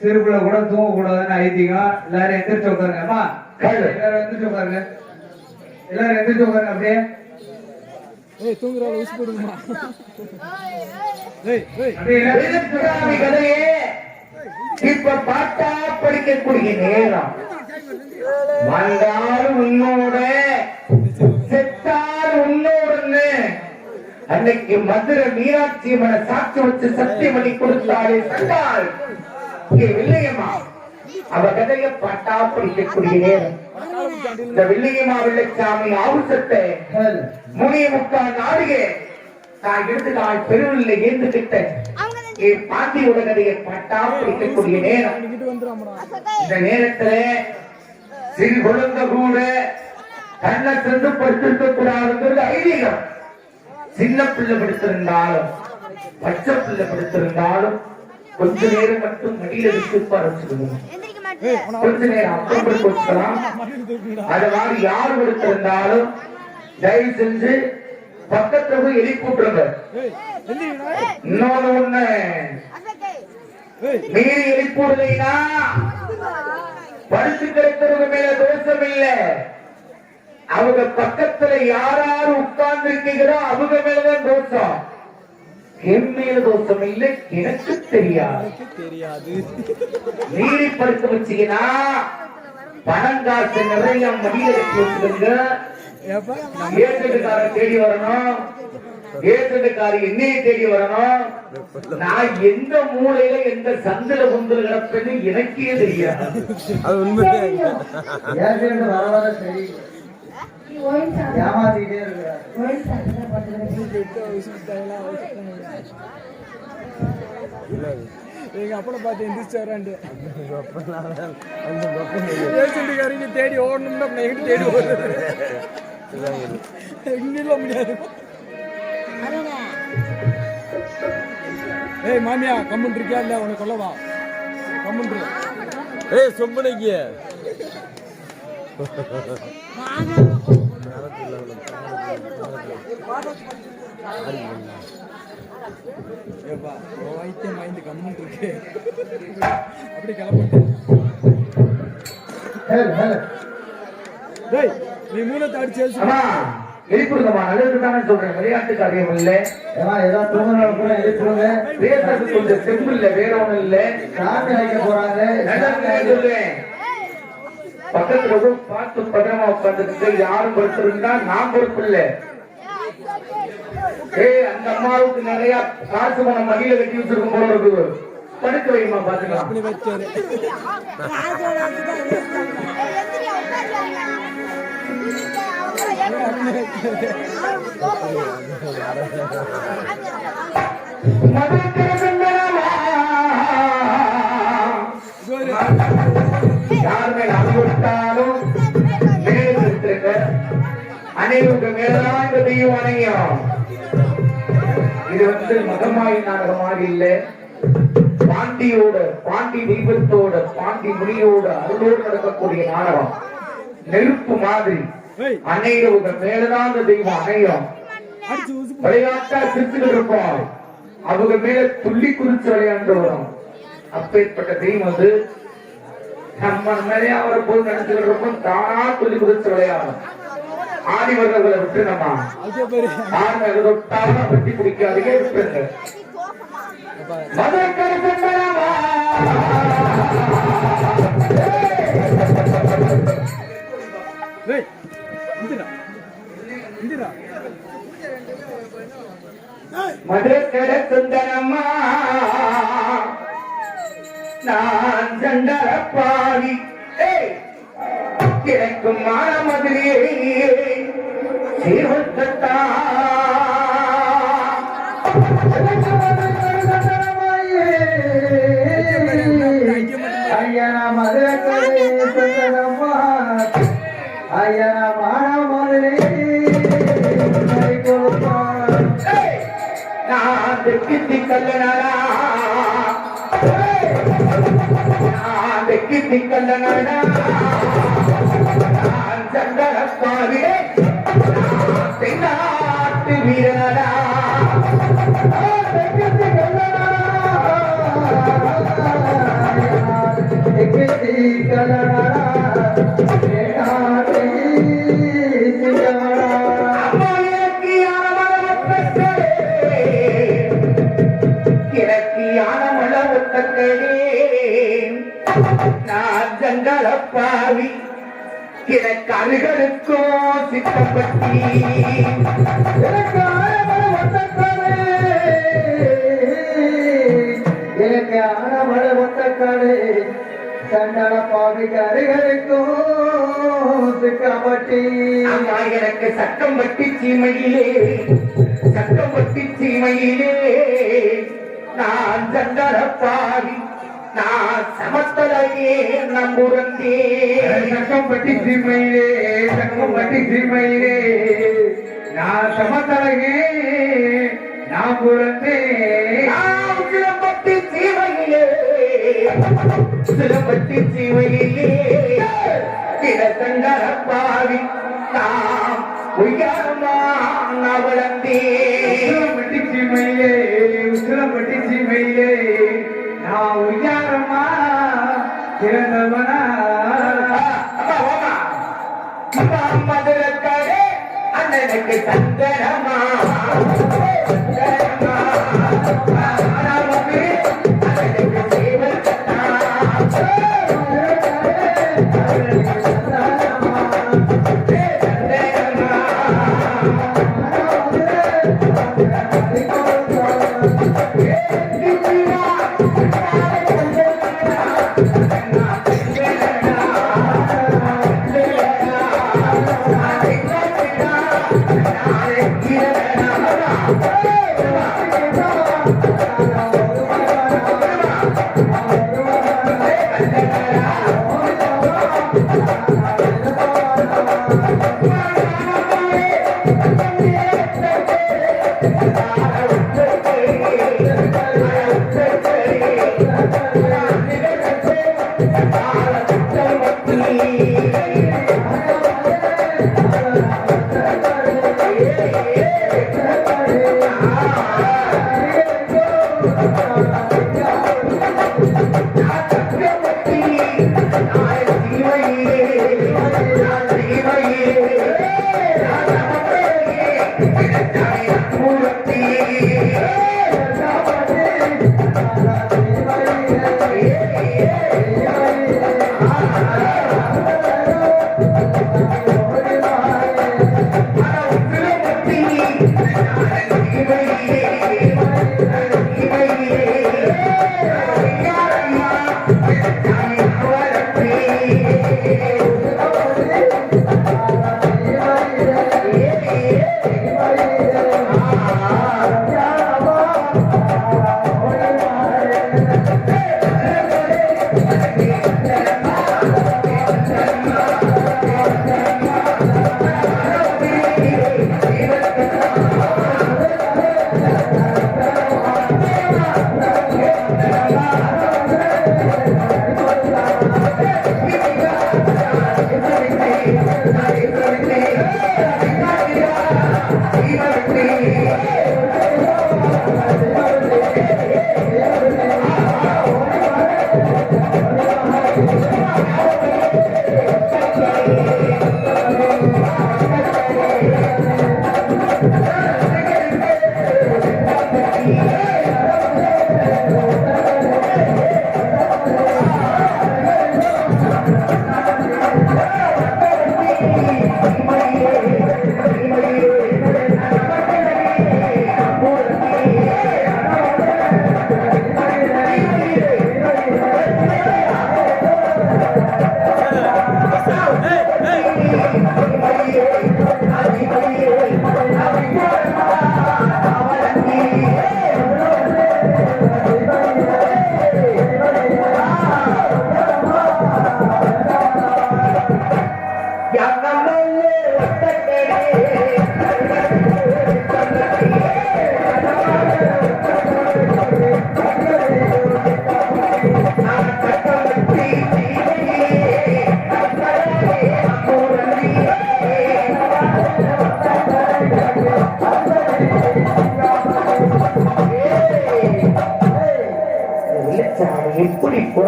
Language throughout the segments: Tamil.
சிறுப்புல கூட தூங்க கூடாதுன்னு ஐதீகம். எல்லாரும் எந்திரிச்சு உட்காருங்க. அம்மா எல்லாரும் எந்திரிச்சு உட்காருங்க. எல்லாரும் எந்திரிச்சு உட்காருங்க. அப்படியே தூங்குறாரு ஊசி போடுமா? கதையே இப்ப பாட்டா படிக்கக்கூடிய நேரம். வந்தாலும் உன்னோட, செத்தால் உன்னோடுன்னு அன்னைக்கு மதுரை மீனாட்சி அம்மனை சாட்சி வச்சு சத்தியம் பண்ணி கொடுத்தாலே சண்டால் வெள்ளையம்மா அவ கதைய பாட்டா படிக்கக்கூடிய நேரம். இந்த வெள்ளையம்மா வெள்ளைச்சாமி ஆவுசத்தை முனிய முக்கால் நாடுகே நான் எடுத்துக்கால் பெருவில்லை ஏந்துகிட்ட பாண்டியோட கதையை பாட்டா படிக்கக்கூடிய நேரம். இந்த நேரத்துல சிறு குழந்த கூட கண்ணை சென்று படுத்திருக்க கூடாதுங்கிறது ஐதீகம். சின்ன பிள்ளை படுத்திருந்தாலும் பச்சை பிள்ளை படுத்திருந்தாலும் கொஞ்ச நேரம் மட்டும் மடியில விட்டு உட்காரச்சுக்கணும். கொஞ்ச நேரம் அப்புறம் படுத்து வச்சுக்கலாம். அது மாதிரி யாரு படுத்திருந்தாலும் தயவு செஞ்சு பக்கத்துல போய் எழுப்பிட்டுருங்க. இன்னொன்னு ஒண்ணு மீறி எழுப்பிடுறீங்கன்னா படுத்து கிடைக்கிறவங்க மேல தோஷம் இல்ல. அவங்க பக்கத்துல யாராரு உட்கார்ந்து இருக்கீங்களோ அவங்க மேலதான் தோஷம். என் மேல தோஷம் இல்லை, எனக்கு தெரியாது. மீறி படுத்து வச்சீங்கன்னா பணம் காசு நிறைய மடியில வச்சு வச்சுருங்க. ஏசட்டுக்காரன் தேடி வரணும், ஏசட்டுக்காரி என்னையை தேடி வரணும். நான் எந்த மூலையில எந்த சந்தில குந்தில கிடப்பேன்னு எனக்கே தெரியாது. அது உண்மையே வர வர சரி ஏமாத்திட்டே இருக்கிறார். எங்க அப்பனை பார்த்து எந்திரிச்சாராண்டு ஏசட்டுக்காரங்க தேடி ஓடணும்னா எங்கிட்ட தேடி ஓடுறது எங்க முடியாது. ஏய் மாமியா கம்முன் இருக்கியா இல்ல உனக்கு சொல்லவா கம்முன். ஏய் சொம்பனைக்கு வைத்தியம் வாய்ந்து கம்முன் இருக்கு அப்படி கிளம்பிட்டு நீ மூலத்தை அடிச்சு எழுப்பிடுங்கம்மா. நல்லதுதானே சொல்றேன், விளையாட்டு காரியம் இல்ல. ஏதாவது தூங்கினாலும் கூட எழுப்பிடுங்க. பேசுறது கொஞ்சம் செம்பு இல்ல, வேற ஒண்ணு இல்ல. சாமி வைக்க போறாங்க. பக்கத்துல பார்த்து பத்திரமா உட்காந்துட்டு யாரும் பொறுப்பு இருந்தா நான் பொறுப்பு இல்ல. அந்த அம்மாவுக்கு நிறைய காசு பணம் மடியில கட்டி வச்சிருக்கும் போல இருக்குது. படுக்க வைமா பாத்துக்கலாம். யாருமே நம்பிவிட்டாலும் அனைவருக்கு மேலான இந்த தெய்வம் அணையும். இது மகமாயி நாடகம் மாதிரி இல்ல. பாண்டியோட, பாண்டி தெய்வத்தோட, பாண்டி முனியோட அருளோடு நடக்கக்கூடிய நாடகம். நெருப்பு மாதிரி அன்னையோட மேலதான் அந்த தெய்வம் அணையும். விளையாட்டா சிரிச்சுக்கிட்டு இருப்போம், அவங்க மேல துள்ளி குறிச்சு விளையாண்டு வரும். அப்பேற்பட்ட தெய்வம் அது. நம்ம மேலே அவரை போய் நினைச்சுக்கிட்டு இருப்போம், தானா துள்ளி குறிச்சு விளையாடும். ஆடி வர்றவர்களை விட்டு நம்ம ஆண்மை தொட்டாலும் வெட்டி பிடிக்காதீங்க, விட்டுருங்க. மதுக்கட சுந்தரம்மா நான் சண்டரப்பாடி கிடைக்கும் மான மதுரையே சீர்வத்தா ஐயா மதுரை சுந்தரம்மா ஐயா மான மதுரை நான் கித்தி கல்லனாடா, நான் கித்தி கல்லனாடா, நான் சண்டரப்பாடி தென்னாட்டு வீரனடா. கல்லனா பட்டி கலரா ஏகாதி சிங்கமரா எனக்கு யானமள ஒத்தக்கடே நான் ஜங்களப்பாவி எனக்கு அருகருக்கோ சித்தப்பட்டி எனக்கு ஆனமள ஒத்தக்காடு எனக்கு ஆனமள ஒத்தக்காடு சண்டல பாவி கருகருக்கும் சிக்கப்பட்டி அம்மா எனக்கு சக்கம்பட்டி சீமையிலே நான் ஜங்களப்பாவி நான் சமத்தலையே நம்புறந்தே சக்கம்பட்டி சீமையிலே நான் சமத்தலகே நான் புறந்தே நான் சிலம்பட்டி சீமையிலே கிடத்தங்கரப்பாவி நாம் உயரமா நவளந்தே உசிலம்பட்டி சீமையிலே நான் உய்யாரமா பிறந்தவனா மதுரக்காரே அண்ணனுக்கு சந்தனமா அண்ணனுக்கு சேவல்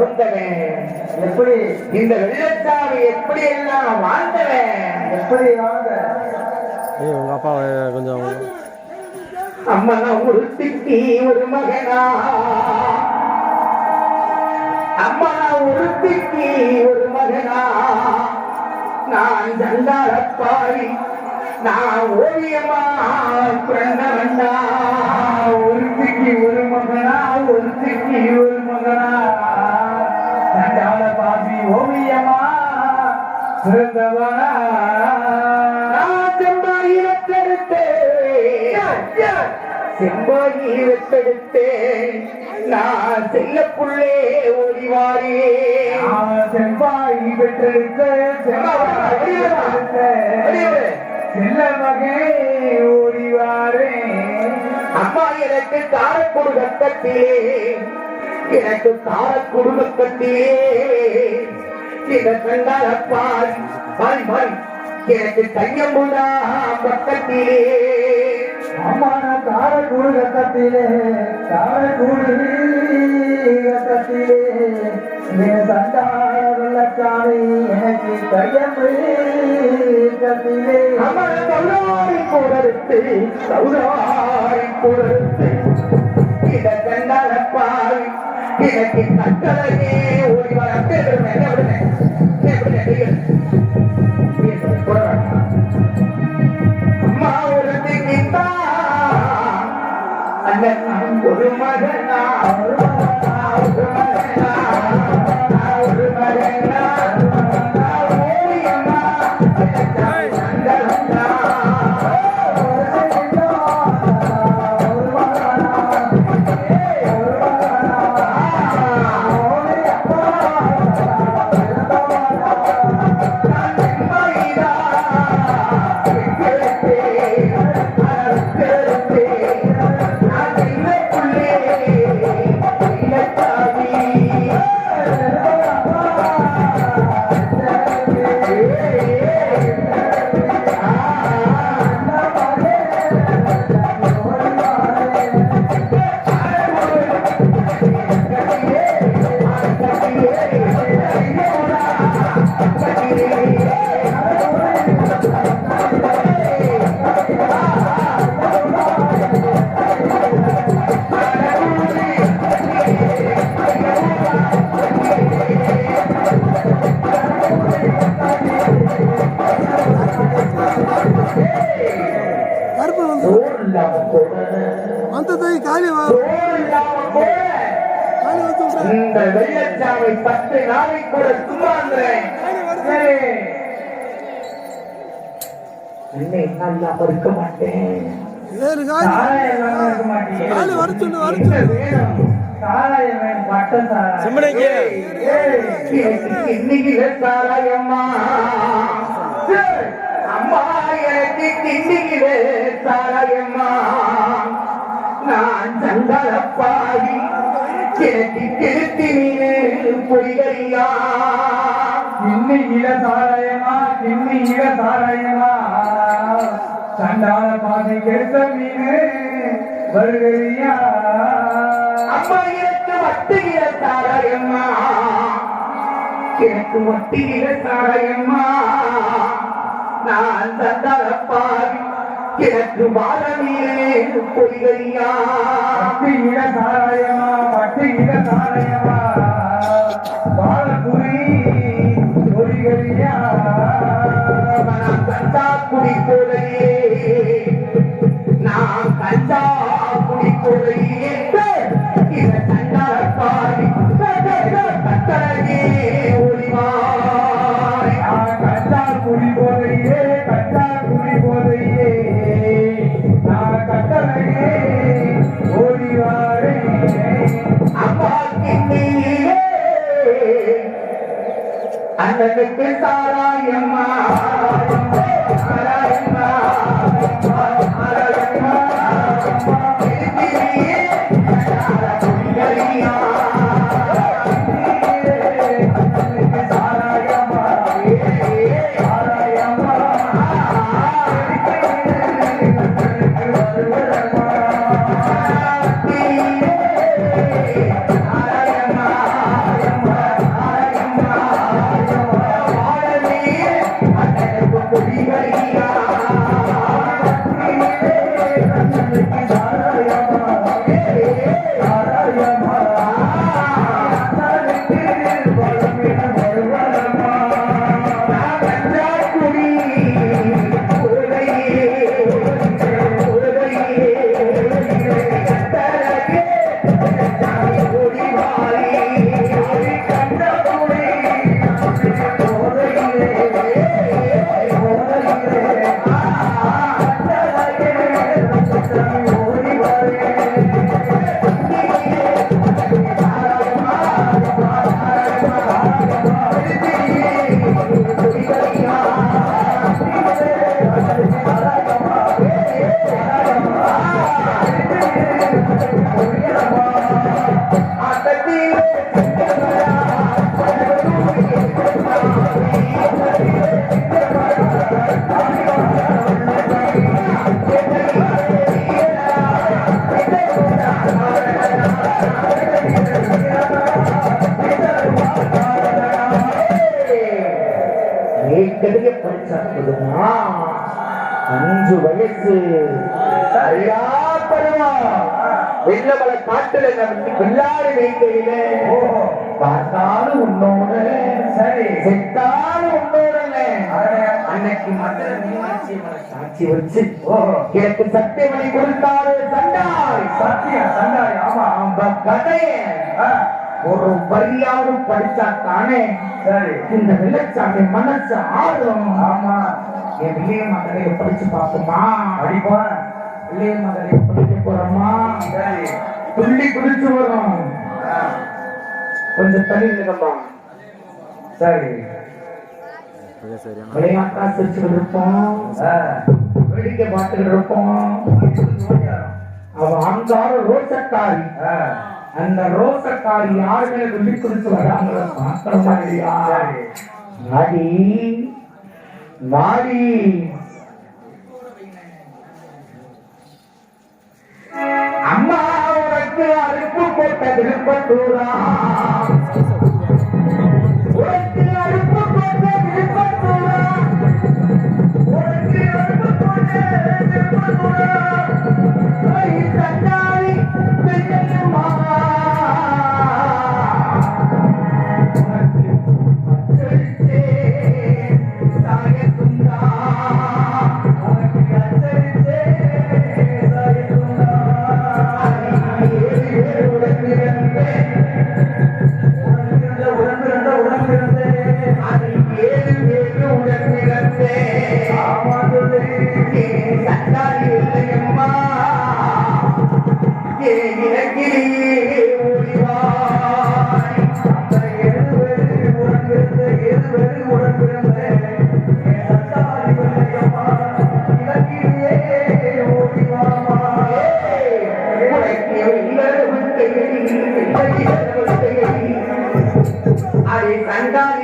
பிறந்தவன் எப்படி இந்த வெள்ளச்சாமி எப்படி எல்லாம் வாழ்ந்தவன் எப்படி வாங்க ஏய் உங்க அப்பா கொஞ்சம் அம்மனா ஒருத்திக்கு ஒரு மகனா அம்மனா ஒருத்திக்கு ஒரு மகனா நான் சண்டாரப்பாரி நான் ஓவியமா பிறந்தவன்டா ஒருத்திக்கு ஒரு மகனா ஒருத்திக்கு ஒரு மகனா சண்டாள பாபி ஓவியமா பிறந்தவனா நான் செம்பாகி வெட்டெடுத்தேன் நான் செல்ல புள்ளே ஓடிவாரே செவ்வாய் பெற்றெடுத்த செல்ல மகே ஓடிவாரே அம்மா எனக்கு காரக்குடு கட்டத்திலே எனக்கு காரக்குடு கட்டத்திலே இதை கண்டால் அப்பால் மாறி மாறி எனக்கு கையம்புடா பக்கத்திலே அம்மான காரக்கூடு கட்டத்திலே காரக்கூடு கட்டத்திலே சண்டாள வெள்ளச்சாமி எனக்கு கையம்பு கட்டிலே அமர சௌதாரி கொடுத்து சௌதாரி கொடுத்து இதை கண்டால் அப்பால் எனக்கு கட்டளையே ஓடி வர என்ன விடுங்க அம்மா ஒரு திங்கிட்டா அண்ணன் ஒரு மகனா ஒரு மகனா ஒரு மகனா ஓவியம்மா இந்த வெள்ளச்சாமி 10 நாளைக்கு கூட சும்மா நல்லா இருக்க மாட்டேன் இன்னைக்கு சாராயம்மா அம்மா எனக்கு இன்னைக்கு சாராயம்மா நான் சங்கரப்பாடி கிழத்தி கிழத்தி மீனு பொய்கையா இன்னில சாராயமா இன்னில சாராயமா சண்டாள பாதை கெடுத்த மீனு வருகையா அம்மா எனக்கு வட்டுகிற சாராயம்மா எனக்கு வட்டுகிற சாராயம்மா நான் சங்கரப்பாடி எனக்கு வாழமீனே பொய்கையா பட்டுகிற சாராயமா பட்டுகிற சாராயமா வாழக்குறி பொறிகரியா நான் கஞ்சா குடி போதையே நான் கஞ்சா குடி போதையே இதை கண்டாடி கட்டழகே ஒளிவாய் கஞ்சா குடி போதையே கஞ்சா குடி போதையே நான் கட்டளையே ஓடிவாரே அம்மா கிண்ணியே அண்ணனுக்கு சாராயம்மா சாராயம்மா சாராயம்மா திருப்பியே சாராயம்மா சாராயமா சாராயமா சாராயம்மா எளிய படிச்சா 5 வயசு ஐயா பருவம் வெள்ளமலை காட்டுல நம்ம பிள்ளாறு வைக்கையில பார்த்தாலும் உன்னோட சரி செத்தாலும் உன்னோட அன்னைக்கு மதுரை மீனாட்சி சாட்சி வச்சு எனக்கு சத்தியமணி கொடுத்தாரு சண்டாய் சத்தியம் சண்டாய் ஆமா அந்த கதைய ஒரு வரியாவது படிச்சா தானே சரி இந்த வெள்ளச்சாமி மனசு ஆடும் ஆமா என் வில்லிய மகளைய படிச்சு பார்ப்போமா படிப்பா வில்லிய மகளைய படிக்க போறோமா சரி துள்ளி குதிச்சு வரும் கொஞ்சம் தண்ணி நிலமா சரி விளையாட்டா சிரிச்சுட்டு இருப்போம் வேடிக்கை பார்த்துக்கிட்டு இருப்போம் அவன் அங்கார ரோசக்காரி அந்த ரோசக்காரி யாருமே துள்ளி குதிச்சு வராங்கள மாத்திரமா இல்லையா நாடி நாடி அம்மா உனக்கு அறுப்பு போட்ட திருப்பத்தூரா உனக்கு அறுப்பு போட்ட திருப்பத்தூரா உனக்கு அறுப்பு போட்ட திருப்பத்தூரா தந்தாரி பெண்ணையம்மா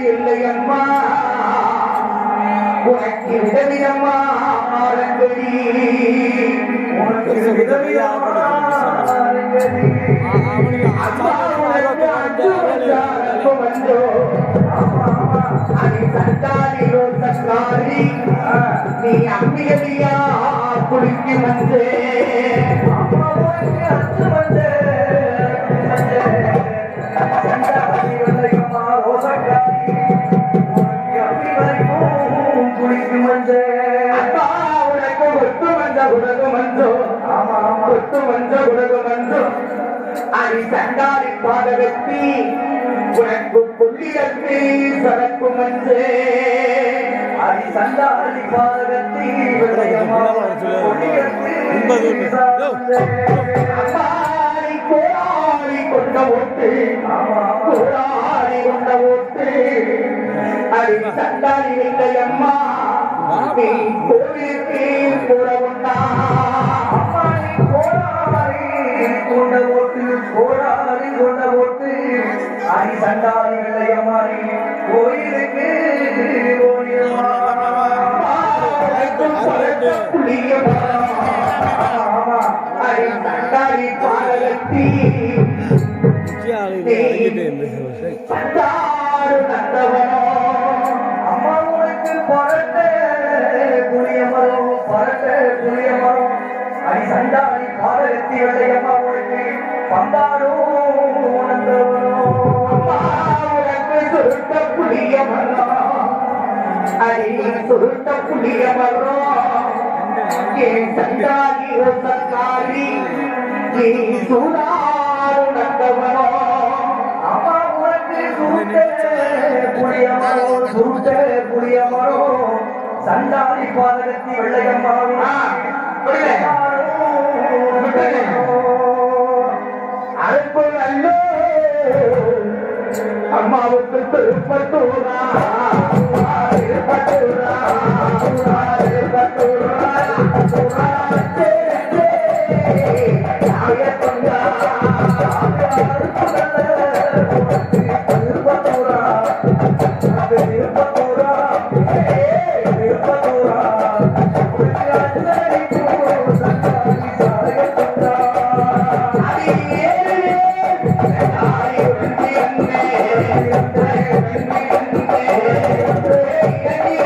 இல்லையம்மா உனக்கு விதவிதம்மா உனக்கு விதவிதம்மா நீ அம்பிகலியா குளிக்கு வந்து சண்டாரி பாதகத்தி உனக்கு புள்ளியத்து சரக்கு மஞ்சே அடி சண்டாரி பாதகத்தி அம்மாரி கோராரி கொண்ட ஓட்டு கோராரி கொண்ட ஓட்டு அடி சண்டாரி இல்லையம்மா நீ கோவிலுக்கு போட உண்டா அம்மாரி கோராரி கொண்ட ஓட்டு கோராரி கொண்ட ஓட்டு அடி சண்டாரி இல்லையம்மாரி கோயிலுக்கு சண்டாரி பாலகத்தி சண்டாரு நந்தவனோ அம்மா உனக்கு பரட்ட புளிய மரம் பரட்ட புளிய மரம் அடி சண்டாரி பாலகத்தி வெள்ளையம்மா உனக்கு பந்தாரும் நந்தவனோ அம்மா உனக்கு சுருட்ட புளிய மரம் அடி சுருட்ட புளிய மரம் ஏன் சண்டாரி சர்க்காரி நீ சூடாரு நந்தவனோ அம்மா உனக்கு சுருட்ட புளிய மரம் சண்டாரி பாதகத்தி வெள்ளையம்மா அறுப்பு அல்லோ அம்மாவுக்கு திருப்பத்தூரா திருப்பத்தூரா திருப்பத்தூரா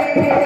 Yeah.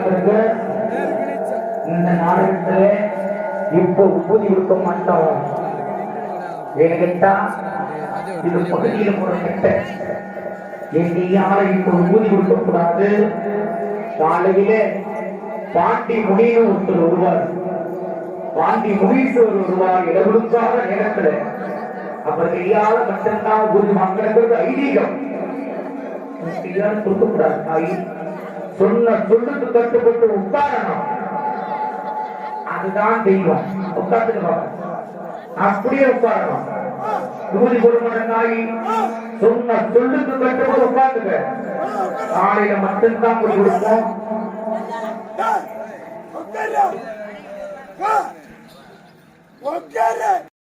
காலத்திற்கு இந்த நாடகத்துல இப்போ உபதி கொடுக்க மாட்டோம். ஏன்னு கேட்டா இது பகுதியில போற கட்ட யாரை இப்போ உபதி கொடுக்க கூடாது. காலையில பாண்டி முனின்னு ஒருத்தர் வருவார், பாண்டி முனீஸ்வரர் வருவார் இடங்களுக்காக நேரத்துல. அவர் கையால மட்டும்தான் உபதி வாங்குறது ஐதீகம். கையால கொடுக்கக்கூடாது. சொன்ன சொல்லுக்கு கட்டுப்பட்டு உட்காரணும், அதுதான் தெய்வம். உட்கார்ந்துக்கலாம், அப்படியே உட்காரணும். விபூதி கொடுமடங்காயி சொன்ன சொல்லுக்கு கட்டுப்பட்டு உட்கார்ந்துக்க. காலையில மட்டும்தான் போய் கொடுப்போம்.